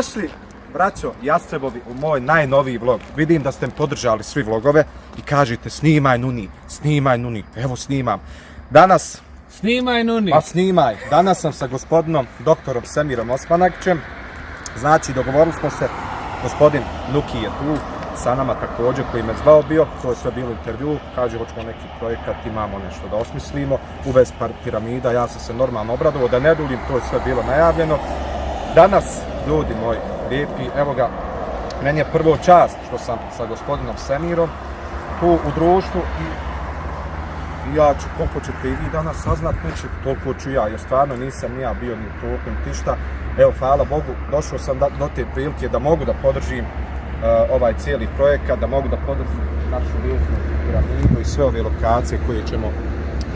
Dobrodošli, braćo Jastrebovi, u moj najnoviji vlog. Vidim da ste mi podržali svi vlogove i kažete snimaj Nuni, evo snimam. Danas... Snimaj Nuni. Pa snimaj. Danas sam sa gospodinom doktorom Semirom Osmanagićem. Znači, dogovorili smo se, gospodin Nuki je tu, sa nama također, koji me zvao bio, to je sve bilo intervju, kaže hoćemo neki projekat, imamo nešto da osmislimo, uvez piramida, ja sam se normalno obradovao, da ne duljim, to je sve bilo najavljeno. Danas, ljudi moji, lijepi, evo ga, meni je prvo čast što sam sa gospodinom Semirom tu u društvu i ja ću, koliko ćete i vi danas saznat, toliko ću ja, jer stvarno nisam ni ja bio ni toliko ni tišta. Evo, hvala Bogu, došao sam do te prilike da mogu da podržim ovaj cijeli projekat, da mogu da podržim našu lijepu piramidu i sve ove lokacije koje ćemo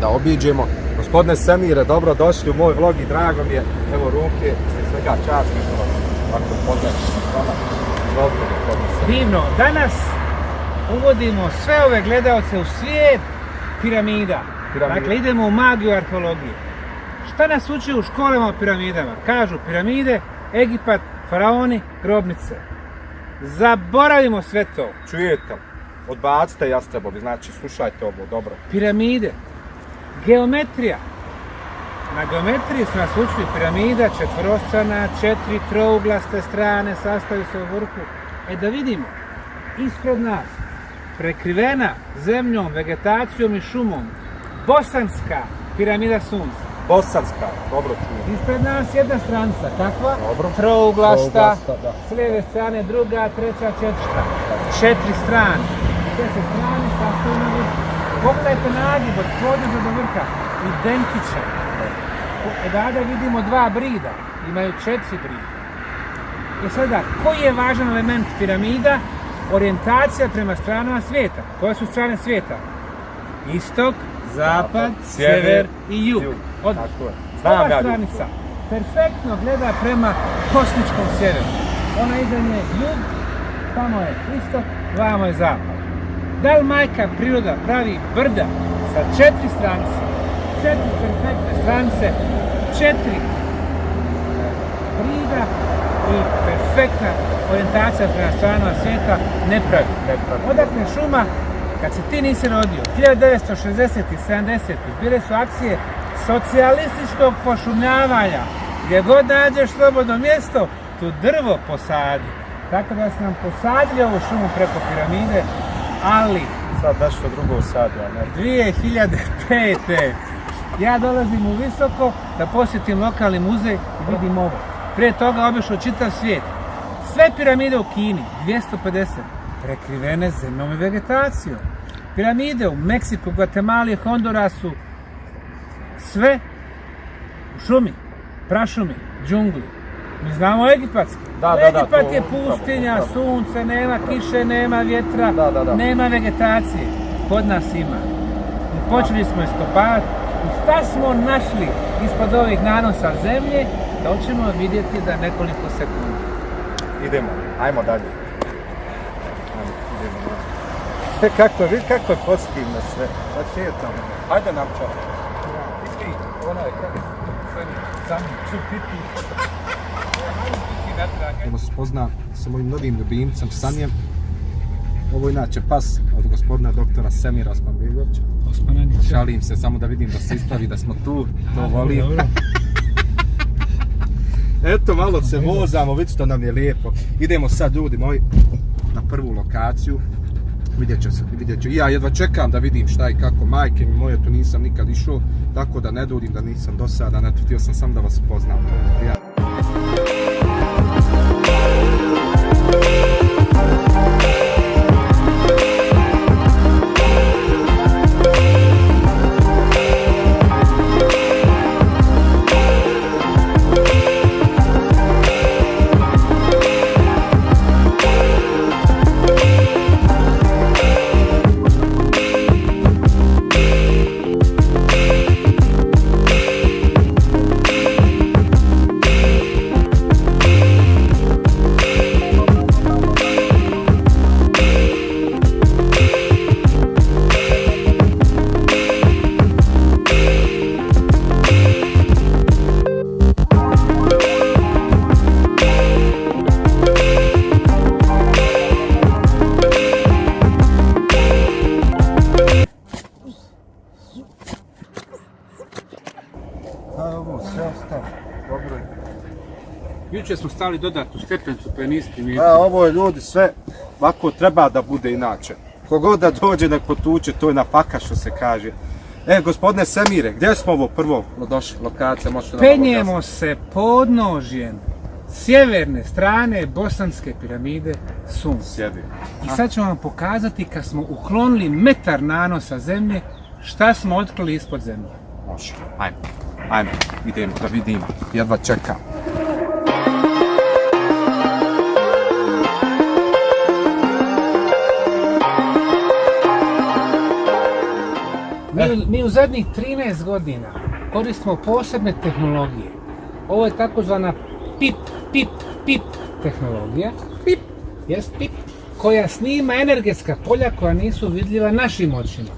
da obiđemo. Gospodine Semire, dobro došli u moj vlog i drago mi je, evo ruke, svega čast, što vas ovako pozdravim s vama. Dobro, gospodine Semire. Divno, danas uvodimo sve ove gledalce u svijet piramida. Dakle, idemo u magiju arheologije. Šta nas uči u školama o piramidama? Kažu piramide, Egipat, faraoni, grobnice. Zaboravimo sve to. Čujete, odbacite Jastrebovi, znači slušajte ovo, dobro. Piramide, geometrija. Na geometriji su nas učili piramida, četverostrana, 4 trouglaste strane, sastavi se u vrhu. Da vidimo, ispred nas, prekrivena zemljom, vegetacijom i šumom, bosanska piramida sunca. Bosanska, dobro čujem. Ispred nas jedna stranica, kakva? Dobro. Trouglasta, da. s lijeve strane druga, treća, četvrta. 4 strane. Sve se strane sastoji na vrhu. Pogledajte nagib od podnožja do vrha, identičan. Odavde vidimo 2 brida, imaju 4 brida. I sada, koji je važan element piramida? Orijentacija prema stranama svijeta. Koje su strane svijeta? Istok, zapad, sjever i jug. Ova stranica perfektno gleda prema kosmičkom sjeveru. Ona iza nje jug, tamo je istok, vamo je zapad. Da li majka priroda pravi brda sa 4 stranice, 4 perfektne stranice, 4 brida i perfektna orijentacija prema stranama svijeta ne pravi. Odakle šuma, kad se ti nisi rodio, 1960. i 70. bile su akcije socijalističkog pošumljavanja. Gdje god nađeš slobodno mjesto, tu drvo posadi. Tako da su nam posadili ovu šumu preko piramide, ali... Sad nešto drugo sadio, ne? 2005. ja dolazim u Visoko da posjetim lokalni muzej i vidim ovo. Prije toga obišao čitav svijet. Sve piramide u Kini, 250, prekrivene zemljom i vegetacijom. Piramide u Meksiku, Gvatemali, Hondurasu, sve u šumi, prašumi, džungli. Mi znamo egipatski. Egipat je pustinja, sunce, nema kiše, nema vjetra, nema vegetacije. Kod nas ima. I počeli smo iskopavati. I šta smo našli ispod ovih nanosa zemlje, to ćemo vidjeti za nekoliko sekundi. Idemo, ajmo dalje. Vidi kako je pozitivno sve. Znači je tamo. Hajde napčao. Evo se spozna sa mojim novim ljubimcem Sanijem. Ovo je inače pas od gospodina doktora Semira Osmanagića. Šalim se, samo da vidim da se ispravi da smo tu, to volim. Eto, malo se vozamo, vidite što nam je lijepo. Idemo sad, ljudi moji, na prvu lokaciju. Vidjet ću. Ja jedva čekam da vidim šta i kako. Majke mi moje, tu nisam nikad išao, tako da ne dudim, da nisam dosadan. Eto, htio sam samo da vas upoznam. jučer smo stavili dodatnu stepenicu pa je nisi primijetio. Ovo je ljudi sve, ovako treba da bude inače. Kogod da dođe nek potuče, to je na paka što se kaže. Gospodine Semire, gdje smo ovo prvo došli, lokacija, možete da Penjemo se podnožjem sjeverne strane Bosanske piramide Sunce. Sjedi. I sad ću vam pokazati kad smo uklonili metar nanosa zemlje, šta smo otkrili ispod zemlje. Može, ajmo, idemo da vidimo, jedva čekam. Mi u zadnjih 13 godina koristimo posebne tehnologije. Ovo je takozvana PIP tehnologija, koja snima energetska polja koja nisu vidljiva našim očima.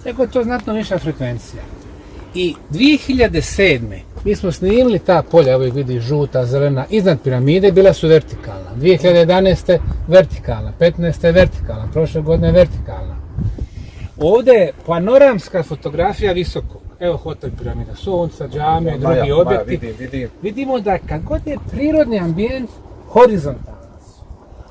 Tako je to znatno viša frekvencija. I 2007. mi smo snimili ta polja, ovih vidi žuta, zelena, iznad piramide, bila su vertikalna. 2011. vertikalna, 2015. vertikalna, prošle godine vertikalna. Ovdje je panoramska fotografija visoko. Evo hotel piramida Sunca, džamija i drugi objekti. Vidimo da kad god je prirodni ambijent, horizontalan.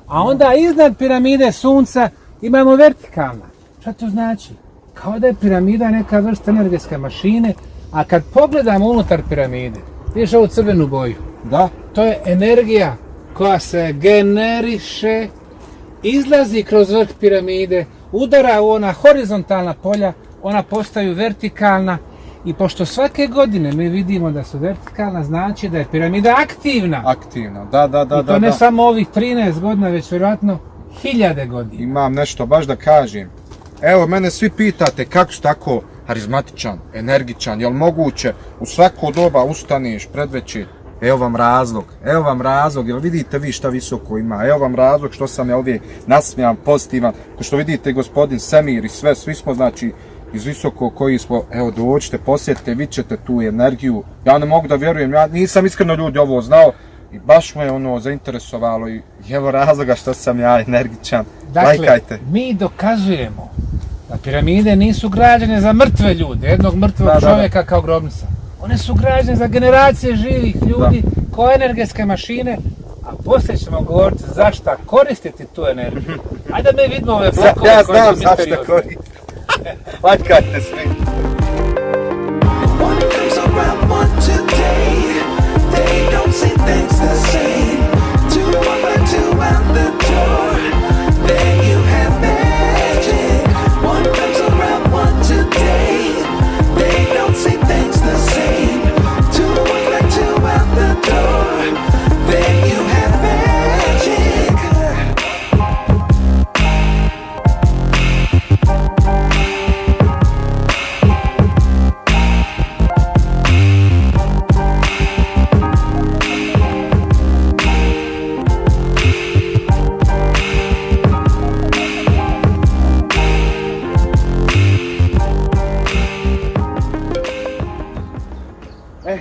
A onda iznad piramide Sunca imamo vertikalna. Šta to znači? Kao da je piramida neka vrsta energetske mašine, a kad pogledamo unutar piramide, vidiš ovu crvenu boju? Da. To je energija koja se generiše, izlazi kroz vrh piramide, udara u ona horizontalna polja, ona postaju vertikalna i pošto svake godine mi vidimo da su vertikalna, znači da je piramida aktivna. Aktivna, da. I to ne samo ovih 13 godina, već vjerojatno 1000 godina. Imam nešto baš da kažem. Evo, mene svi pitate kako si tako harizmatičan, energičan, jel moguće u svako doba ustaneš predveće? Evo vam razlog, jel vidite vi šta visoko ima, evo vam razlog što sam ja uvijek nasmijan, pozitivan, ko što vidite gospodin Semir i svi smo znači iz visoko koji smo, evo dođite, posjetite, vidjet ćete tu energiju, ja ne mogu da vjerujem, ja nisam iskreno ljudi ovo znao i baš me ono zainteresovalo i evo razloga što sam ja energičan, lajkajte. Mi dokazujemo da piramide nisu građene za mrtve ljude, jednog mrtvog čovjeka kao grobnica. One su građene za generacije živih ljudi kao energetske mašine, a poslije ćemo govoriti zašto koristiti tu energiju. Ajde da mi vidimo ove blokove ja koje znam su zašto misteriozne. koristiti. Lajkajte svi. One comes around one today. They don't see things the same. Two by two out the door. Then you have magic. One comes around one today. They don't see things the same. Two by two out the door. Then you have magic.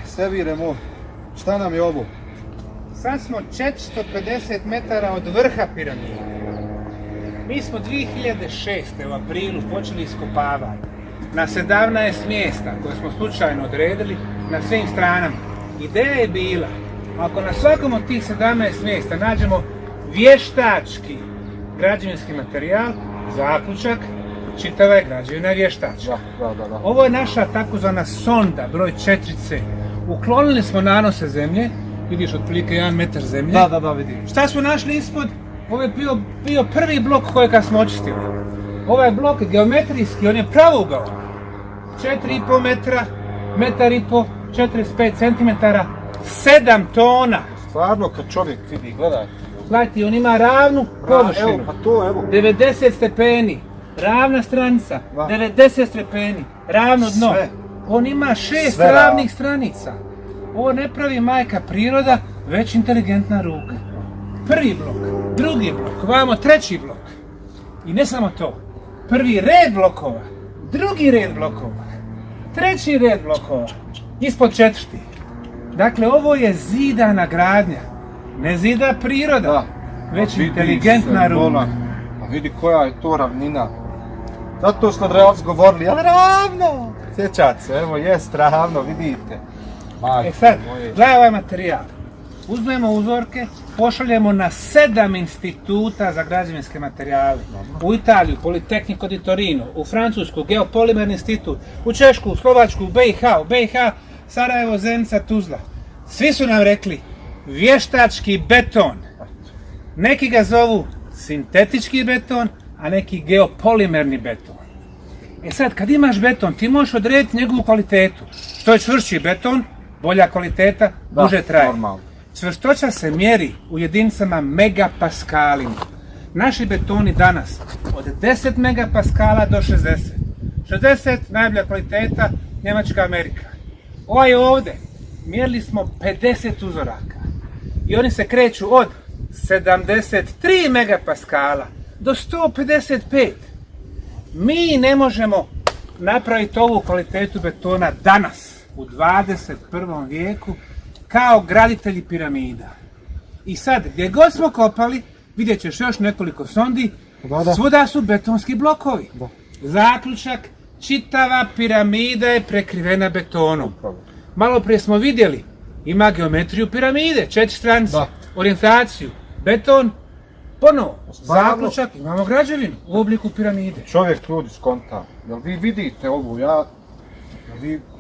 Semire moj, šta nam je ovo? Sad smo 450 metara od vrha piramide. Mi smo 2006. u aprilu počeli iskopavanje na 17 mjesta koje smo slučajno odredili na svim stranama. Ideja je bila, ako na svakom od tih 17 mjesta nađemo vještački građevinski materijal, zaključak, čitava je građevina vještačka. Da. Ovo je naša takozvana sonda, broj 4C. Uklonili smo nanose zemlje, vidiš otprilike 1 metar zemlje. Da, vidim. Šta smo našli ispod? Ovo je bio prvi blok kojega smo očistili. Ovaj blok geometrijski, on je pravougao. 4,5 metra, metar i po, 45 cm, 7 tona. Stvarno kad čovjek vidi, gledajte. Gledajte, on ima ravnu površinu. Evo, pa to, evo. 90 stepeni, ravna stranica, 90 stepeni, ravno dno. Sve. On ima 6 Sve ravnih stranica. Ovo ne pravi majka priroda, već inteligentna ruka. Prvi blok, drugi blok, ovamo treći blok. I ne samo to, prvi red blokova, drugi red blokova, treći red blokova, ispod četvrti. Dakle, ovo je zidana gradnja, ne zida priroda, već inteligentna ruka. A vidi koja je to ravnina. Zato smo Dreovci govorili, ali ravno! Sjećate se, evo jest ravno, vidite. Sad, gledaj ovaj materijal. uzmemo uzorke, pošaljemo na 7 instituta za građevinske materijale. U Italiju, Politehnico di Torino, u Francusku, Geopolimerni institut, u Češku, u Slovačku, u BiH, Sarajevo, Zenica, Tuzla. Svi su nam rekli, vještački beton. Neki ga zovu sintetički beton, a neki geopolimerni beton. E sad, kad imaš beton, ti možeš odrediti njegovu kvalitetu. Što je čvršći beton, bolja kvaliteta, duže traje. Normalno. Čvrstoća se mjeri u jedinicama megapaskalima. Naši betoni danas od 10 megapaskala do 60. 60 najbolja kvaliteta, Njemačka, Amerika. Ovaj ovdje, mjerili smo 50 uzoraka. I oni se kreću od 73 megapaskala do 155. Mi ne možemo napraviti ovu kvalitetu betona danas, u 21. vijeku, kao graditelji piramida. I sad, gdje god smo kopali, vidjet ćeš još nekoliko sondi, svuda su betonski blokovi. Zaključak, čitava piramida je prekrivena betonom. Malo prije smo vidjeli, ima geometriju piramide, 4 stranice, orijentaciju, beton, ponovo, zaključak, imamo građevinu u obliku piramide. Čovjek ljudi skonta, jel vi vidite ovo,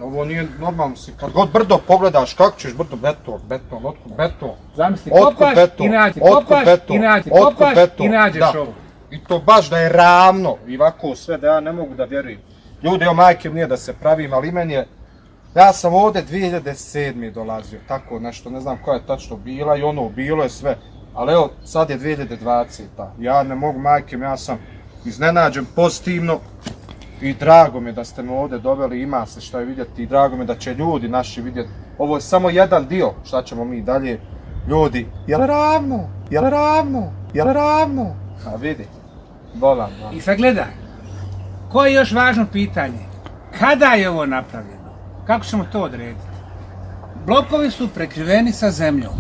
ovo nije normalno, kad god brdo pogledaš, kako ćeš brdo, beton, otkud beton. Zamisli, kopaš i nađeš, kopaš i nađeš, kopaš i nađeš ovo. I to baš da je ravno, i ovako sve, da ja ne mogu da vjerujem. Ljudi, evo majke nije da se pravim, ali meni je, ja sam ovdje 2007. dolazio, tako nešto, ne znam koja je tačno bila i ono, bilo je sve. Ali evo, sad je 2020. Ja ne mogu, majke, ja sam iznenađen pozitivno i drago mi je da ste me ovdje doveli, ima se šta je vidjeti i drago mi je da će ljudi naši vidjeti. Ovo je samo jedan dio, šta ćemo mi dalje. Ljudi, jel ravno? Jel ravno? Jel ravno? A vidi, bolan. I sad gledaj, koje je još važno pitanje? Kada je ovo napravljeno? Kako ćemo to odrediti? Blokovi su prekriveni sa zemljom.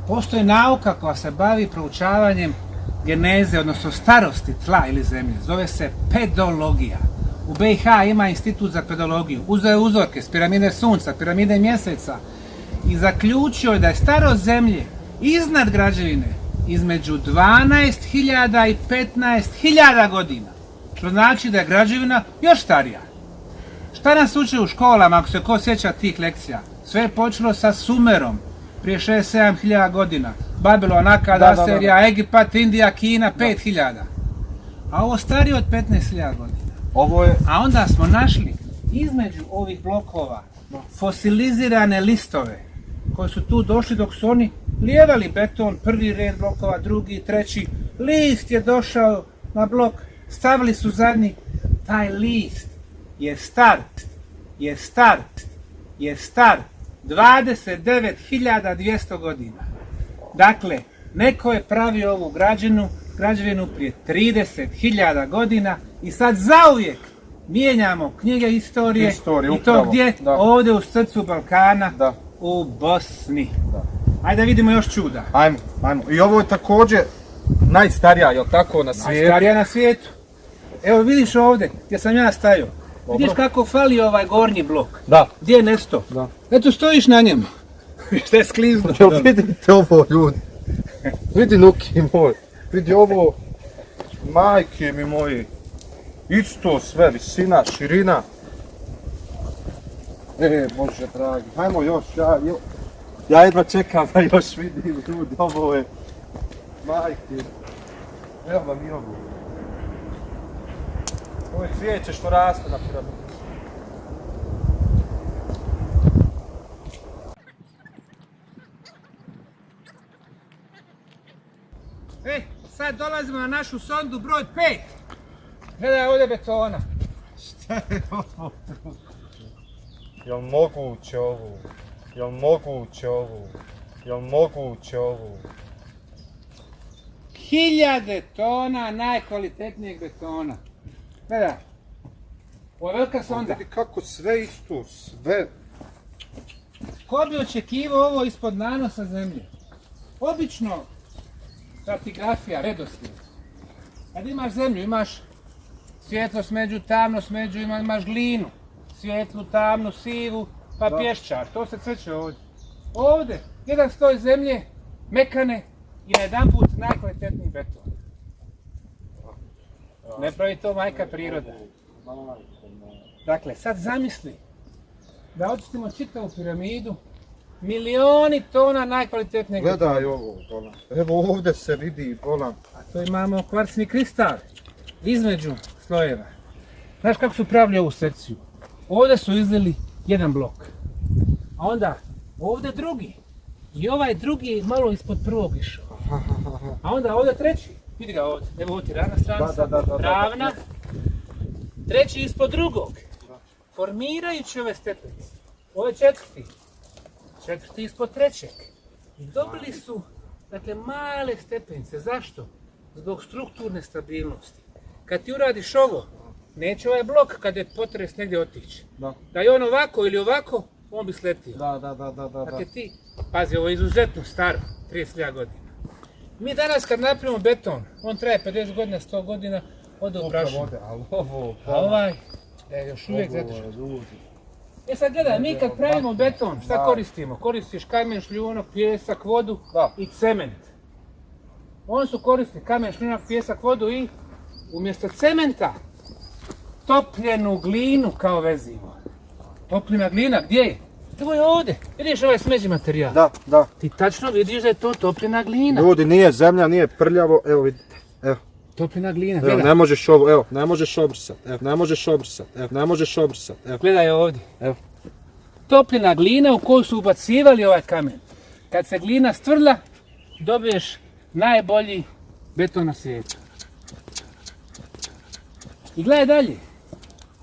Postoji nauka koja se bavi proučavanjem geneze, odnosno starosti tla ili zemlje. Zove se pedologija. U BiH ima institut za pedologiju. Uzeo je uzorke s piramide Sunca, piramide Mjeseca i zaključio je da je starost zemlje iznad građevine između 12.000 i 15.000 godina. Što znači da je građevina još starija. Šta nas uče u školama, ako se ko sjeća tih lekcija? Sve je počelo sa Sumerom, prije 6-7.000 godina. Babilon, Akad, Aserija, Egipat, Indija, Kina, 5.000. A ovo starije od 15.000 godina. A onda smo našli između ovih blokova fosilizirane listove koji su tu došli dok su oni lijevali beton, prvi red blokova, drugi, treći. List je došao na blok, stavili su zadnji. Taj list je star 29.200 godina. Dakle, neko je pravio ovu građevinu prije 30.000 godina i sad zauvijek mijenjamo knjige istorije i to gdje? Ovdje u srcu Balkana, u Bosni. Ajde da vidimo još čuda. Ajmo. I ovo je također najstarija, jel tako, na svijetu? Najstarija na svijetu. Evo vidiš ovdje, gdje sam ja stajao. Vidiš kako fali ovaj gornji blok. Da. Gdje je nesto? Da. Eto stojiš na njemu. Šta je sklizno? Jel vidite ovo, ljudi? Vidi, Nuki moj. Vidi ovo. Majke mi moji. Isto sve, visina, širina. Bože dragi. Hajmo još, ja jedva čekam da još vidim, ljudi. Ovo je. Majke. Evo vam i ovo. Ovo je cvijeće što raste na piramidi. Sad dolazimo na našu sondu broj 5. Gledaj ovdje betona. Šta je ovo? Jel moguće ovo? Jel moguće ovo? 1000 tona najkvalitetnijeg betona. Gledaj. Ovo je velika sonda. Vidi kako sve isto, sve. Ko bi očekivao ovo ispod nanosa zemlje? Obično stratigrafija, redoslijed. Kad imaš zemlju, imaš svjetlo smeđu, tamno smeđu, imaš glinu. Svijetlu, tamnu, sivu, pa pješčar. To se crče ovdje. Ovdje, jedan sloj zemlje, mekane i najedanput najkvalitetniji beton. Ne pravi to majka priroda. Dakle, sad zamisli da očistimo čitavu piramidu, milioni tona najkvalitetnijeg betona. Gledaj ovo, bolan. Evo ovdje se vidi, bolan. A to imamo kvarcni kristal između slojeva. Znaš kako su pravili ovu sekciju? Ovdje su izlili jedan blok, a onda ovdje drugi. I ovaj drugi je malo ispod prvog išao. A onda ovdje treći. Vidi ga ovdje, evo ovdje ravna stranica, ravna. Treći ispod drugog. Formirajući ove stepenice. Ovo je četvrti. Četvrti ispod trećeg. I dobili su, dakle, male stepenice. Zašto? Zbog strukturne stabilnosti. Kad ti uradiš ovo, neće ovaj blok kad je potres negdje otići. Da je on ovako ili ovako, on bi sletio. Da. Dakle ti, pazi, ovo je izuzetno staro, 30.000 godina. Mi danas kad napravimo beton, on traje 50 godina, 100 godina, ode u prašinu. A ovaj je još uvijek zadržan. E sad gledaj, mi kad pravimo beton, šta koristimo? Koristiš kamen, šljunak, pijesak, vodu i cement. Oni su koristili kamen, šljunak, pijesak, vodu i umjesto cementa topljenu glinu kao vezivo. Topljena glina, gdje je? Evo je ovdje, vidiš ovaj smeđi materijal? Da. Ti tačno vidiš da je to topljena glina. Ljudi, nije zemlja, nije prljavo, evo vidite. Evo, Topljena glina, evo, gledaj. ne možeš ovo, evo, ne možeš obrisat, evo, ne možeš obrisat, evo, ne možeš obrisat, evo. Gledaj ovdje. Evo. Topljena glina u koju su ubacivali ovaj kamen. Kad se glina stvrla, dobiješ najbolji beton na svijetu. I gledaj dalje.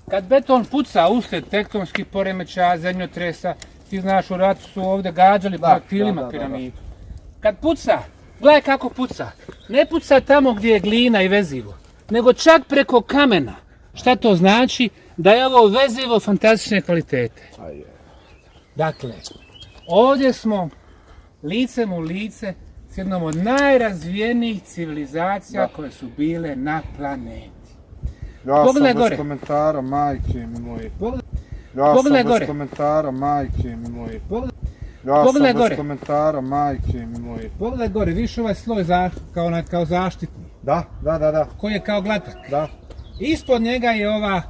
Kad beton puca uslijed tektonskih poremećaja, zemljotresa, ti znaš u ratu su ovdje gađali projektilima piramidu. Kad puca, gledaj kako puca. Ne puca tamo gdje je glina i vezivo, nego čak preko kamena. Šta to znači? Da je ovo vezivo fantastične kvalitete. Dakle, ovdje smo licem u lice s jednom od najrazvijenijih civilizacija koje su bile na planeti. Ja Pogledaj sam gore. bez komentara, majke mi moji. Pogledaj Ja sam gore. bez komentara, majke mi moji. Ja Pogledaj sam gore. bez komentara, majke mi moji. Pogledaj gore, vidiš ovaj sloj kao zaštitni, Da. koji je kao glatak. Da. Ispod njega je Ovaj.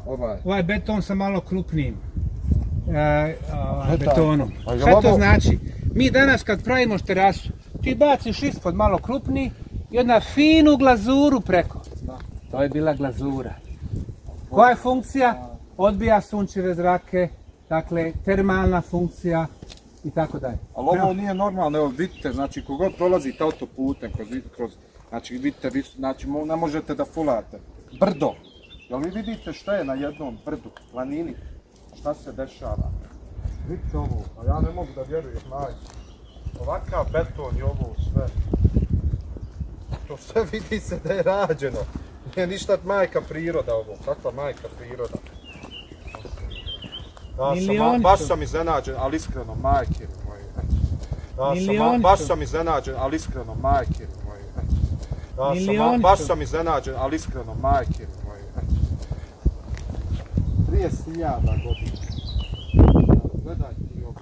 ovaj beton sa malo krupnijim Eto. betonom. A je Šta to ovo- znači? Mi danas kad pravimo terasu, ti baciš ispod malo krupniji i onda finu glazuru preko. To je bila glazura. Koja je funkcija? Odbija sunčeve zrake, dakle termalna funkcija i tako dalje. Ali ovo nije normalno, evo vidite, znači kogod prolazite autoputem, znači vidite, znači ne možete da fulate. Brdo. Jel vi vidite šta je na jednom brdu, planini? Šta se dešava? Vidite ovo, a ja ne mogu da vjerujem, majke. Ovakav beton i ovo sve. To sve vidi se da je rađeno. Nije ništa majka priroda ovo, kakva majka priroda. Milioni Baš su. sam iznenađen, ali iskreno, majke moje. Milioni Baš su. sam iznenađen, ali iskreno, majke moje. Milioni Baš su. sam iznenađen, ali iskreno, majke moje. 30.000 godina. Gledaj ti ovo.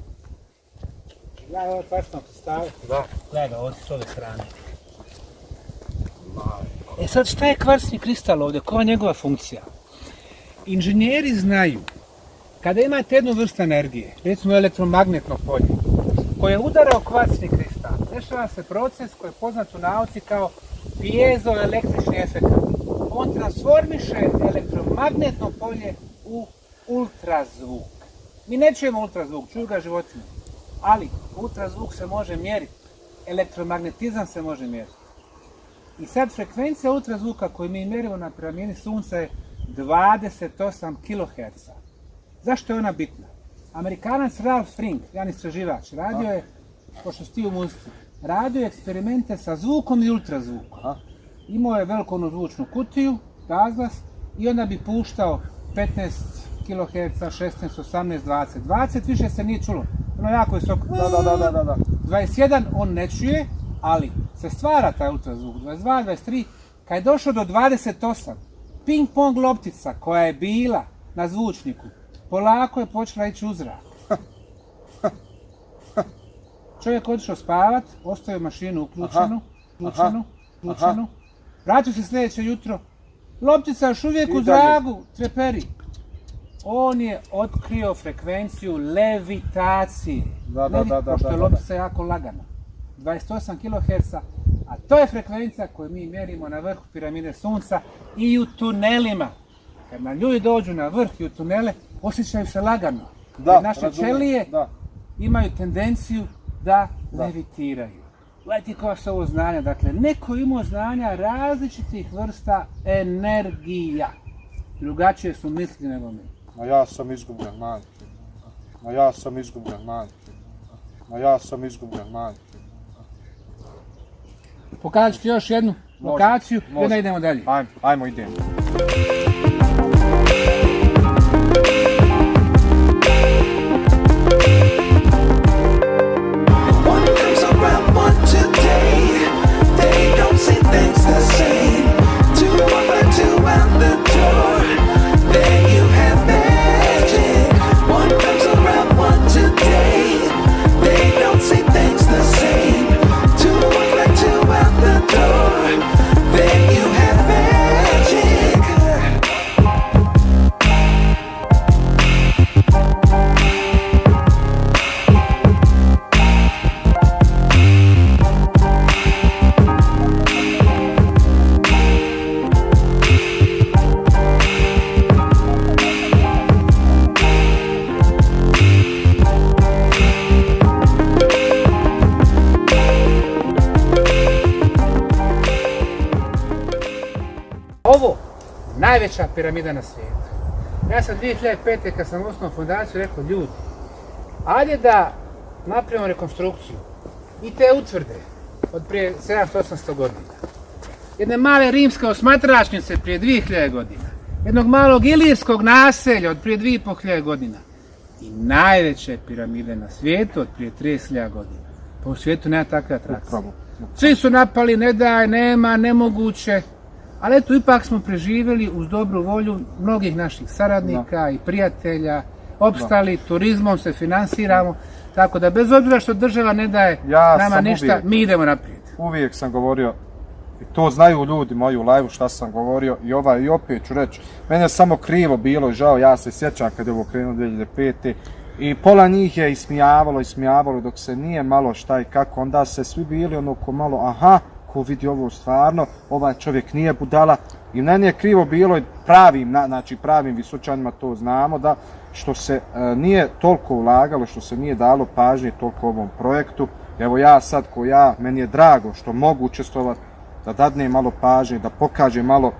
Gledaj ovo prsno postaviti. Da. Gledaj ga ovdje s ove strane. E sad šta je kvarcni kristal ovdje? Koja je njegova funkcija? Inženjeri znaju, kada imate jednu vrstu energije, recimo elektromagnetno polje, koje udara u kvarcni kristal, dešava se proces koji je poznat u nauci kao piezoelektrični efekt. On transformiše elektromagnetno polje u ultrazvuk. Mi ne čujemo ultrazvuk, čuju ga životinje, ali ultrazvuk se može mjeriti, elektromagnetizam se može mjeriti. I sad frekvencija ultrazvuka koju mi mjerimo na piramidi Sunca je 28 kHz. Zašto je ona bitna? Amerikanac Ralph Fink, jedan istraživač, radio je, pošto si ti u muzici, radio je eksperimente sa zvukom i ultrazvukom. Imao je veliku onu zvučnu kutiju, razglas, i onda bi puštao 15 kHz, 16, 18, 20. 20 više se nije čulo, ono jako visoko. Da. 21 on ne čuje, ali se stvara taj ultrazvuk. 22, 23, kad je došao do 28, ping pong loptica koja je bila na zvučniku, polako je počela ići u zrak. čovjek otišao spavat, ostavio mašinu uključenu, vratio se sljedeće jutro, loptica još uvijek u zraku, treperi. On je otkrio frekvenciju levitacije. Pošto je loptica jako lagana. 28 kHz, a to je frekvencija koju mi mjerimo na vrhu piramide Sunca i u tunelima. Kad nam ljudi dođu na vrh i u tunele, osjećaju se lagano. Jer naše ćelije imaju tendenciju da levitiraju. Gledajte koja su ovo znanja. Dakle, neko ima znanja različitih vrsta energija. Drugačije su misli nego mi. Ma ja sam izgubljen, majke. Ma ja sam izgubljen, majke. Ma ja sam izgubljen, majke. Pokazat ću ti još jednu lokaciju i onda idemo dalje. Ajmo, idemo. One comes around once a day. They don't see things the same. Two over two out the door. Then you have magic. One comes around once a day. They don't see things the same. Two over two out the door. Then you have magic. Ovo, najveća piramida na svijetu. Ja sam 2005. kad sam osnovao fondaciju rekao, ljudi, ajde da napravimo rekonstrukciju i te utvrde od prije 700-800 godina. Jedne male rimske osmatračnice prije 2000 godina. Jednog malog ilirskog naselja od prije 2500 godina. I najveće piramide na svijetu od prije 30.000 godina. Pa u svijetu nema takve atrakcije. Svi su napali, ne daj, nema, nemoguće. Ali eto, ipak smo preživjeli uz dobru volju mnogih naših saradnika i prijatelja, opstali, turizmom se finansiramo, tako da bez obzira što država ne daje nama ništa, mi idemo naprijed. Uvijek sam govorio, i to znaju ljudi moji u live-u šta sam govorio, i opet ću reći, mene je samo krivo bilo i žao, ja se sjećam kad je ovo krenuo 2005. I pola njih je ismijavalo dok se nije malo šta i kako, onda se svi bili ono ko malo, aha, ko vidi ovo stvarno, ovaj čovjek nije budala. I meni je krivo bilo i pravim Visočanima to znamo, da što se nije toliko ulagalo, što se nije dalo pažnje toliko ovom projektu. Evo ja sad meni je drago što mogu učestvovati, da dadne malo pažnje, da pokaže malo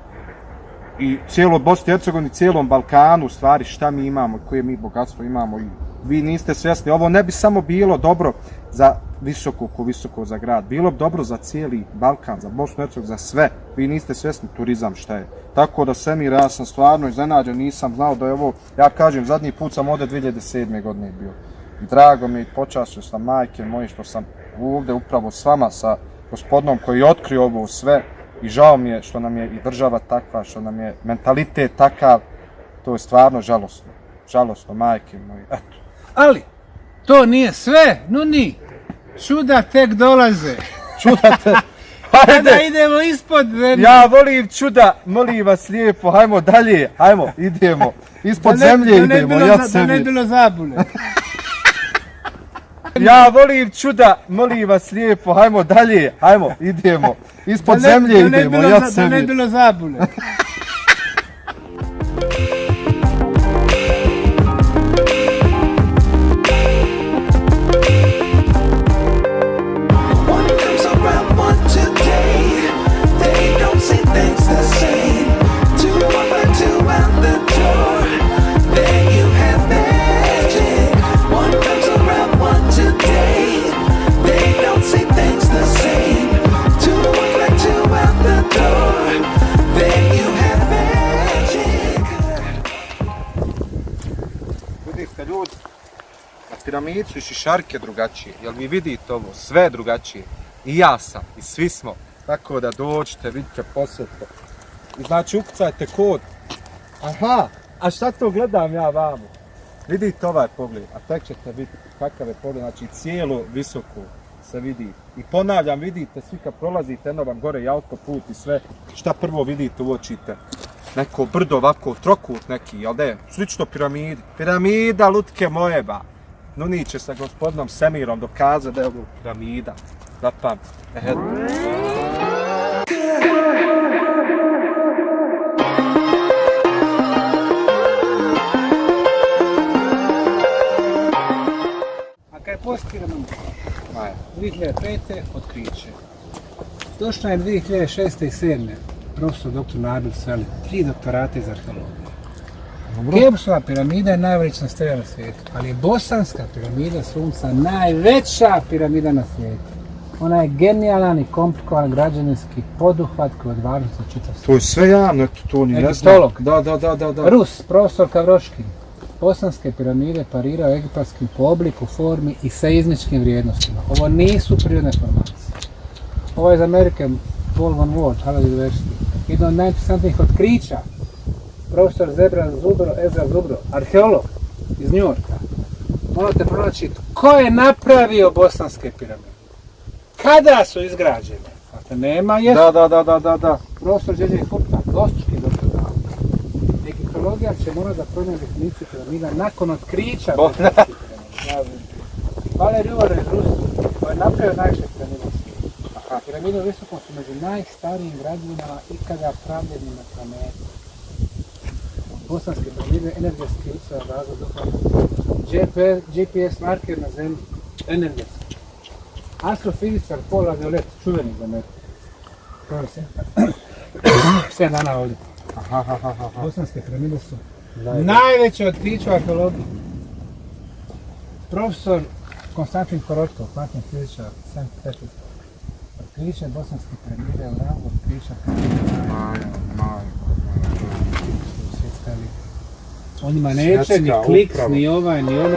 i cijelo Bosni i Hercegovini, cijelom Balkanu u stvari šta mi imamo, koje mi bogatstvo imamo. I vi niste svjesni, ovo ne bi samo bilo dobro za visoko za grad, bilo bi dobro za cijeli Balkan, za Bosnu i Hercegovinu, za sve. Vi niste svjesni turizam šta je. Tako da Semir, ja sam stvarno iznenađen, nisam znao da je ovo, ja kažem, zadnji put sam ovdje 2007. godine bio. I drago mi je i počastio sam majke moje što sam ovdje upravo s vama, sa gospodinom koji je otkrio ovo sve. I žao mi je što nam je i država takva, što nam je mentalitet takav, to je stvarno žalosno. Žalosno, majke moje, eto. Ali, to nije sve, no ni. Čuda tek dolaze. Čuda te, Kada idemo ispod zemlje. Ja volim čuda, molim vas lijepo, hajmo dalje, hajmo, idemo. Ispod zemlje idemo, ja Da ne bilo zabune. Ja volim čuda, molim vas lijepo, hajmo dalje, hajmo, idemo. Ispod zemlje idemo, ja Da ne bilo zabune. One comes around once a day. They don't see things the same. Two over two out the door. Then you have magic. One comes around once a day. They don't see things the same. Two over two out the door. Then you have magic. Vidite ljudi, na piramidu i šišarke drugačije, jel vi vidite ovo, sve je drugačije. I ja sam, i svi smo, tako da dođite, vidite, posjetite. I znači ukucajte kod. Aha, a šta to gledam ja vamo? Vidite ovaj pogled, a tek ćete vidjeti kakav je pogled, znači cijelo visoko. se vidi. I ponavljam, vidite, svi kad prolazite, eno vam gore i autoput i sve, šta prvo vidite, uočite? Neko brdo ovako, trokut neki, jel ne? Slično piramidi. Piramida, lutke moje, ba. Nuni će sa gospodinom Semirom dokazati da je ovo piramida. Zapam. A kad je postirano 2005. otkriće. Došla je 2006. i 2007. profesor dr. Nabil Seli, 3 doktorate iz arheologije. Keopsova piramida je najvelična stela na svijetu, ali je bosanska piramida sunca najveća piramida na svijetu. Ona je genijalan i komplikovan građevinski poduhvat koji je od važnosti za čitav svijet. To je sve javno, to ni ne znam. Egiptolog. Da. Rus, profesor Kavroškin. Bosanske piramide parirao egipatskim po obliku, formi i seizmičkim vrijednostima. Ovo nisu prirodne formacije. Ovo je iz Amerike, Paul Van Wert, Harvard University. Jedno od najinteresantnijih otkrića. Profesor Ezra Zubro, arheolog iz New Yorka. Morate pronaći tko je napravio bosanske piramide. Kada su izgrađene? Dakle, nema jesu. Da. Profesor Đeđe Furta, dostički doktor nauka. Egiptologija će morati da promijeni definiciju piramida nakon otkrića bosanskih piramida. Valerij Uvar iz Rusije, koji je napravio najviše piramide u svijetu. Piramide u visokom su među najstarijim građevinama ikada pravljenim na planetu. Bosanske piramide, energetski utjecaj razvoj duhovnog. GPS marker na zemlji, energetski. Astrofizičar Paul Laviolette, čuveni za Ameriku. To je 7 dana ovdje. Bosanske piramide su najveće otkriće u arheologiji. Profesor Konstantin Korotkov, kvantni fizičar, St. Petersburg. Otkriće bosanske piramide u rangu otkrića svjetska elita. On ima neće ni kliks, ni ovaj, ni onaj.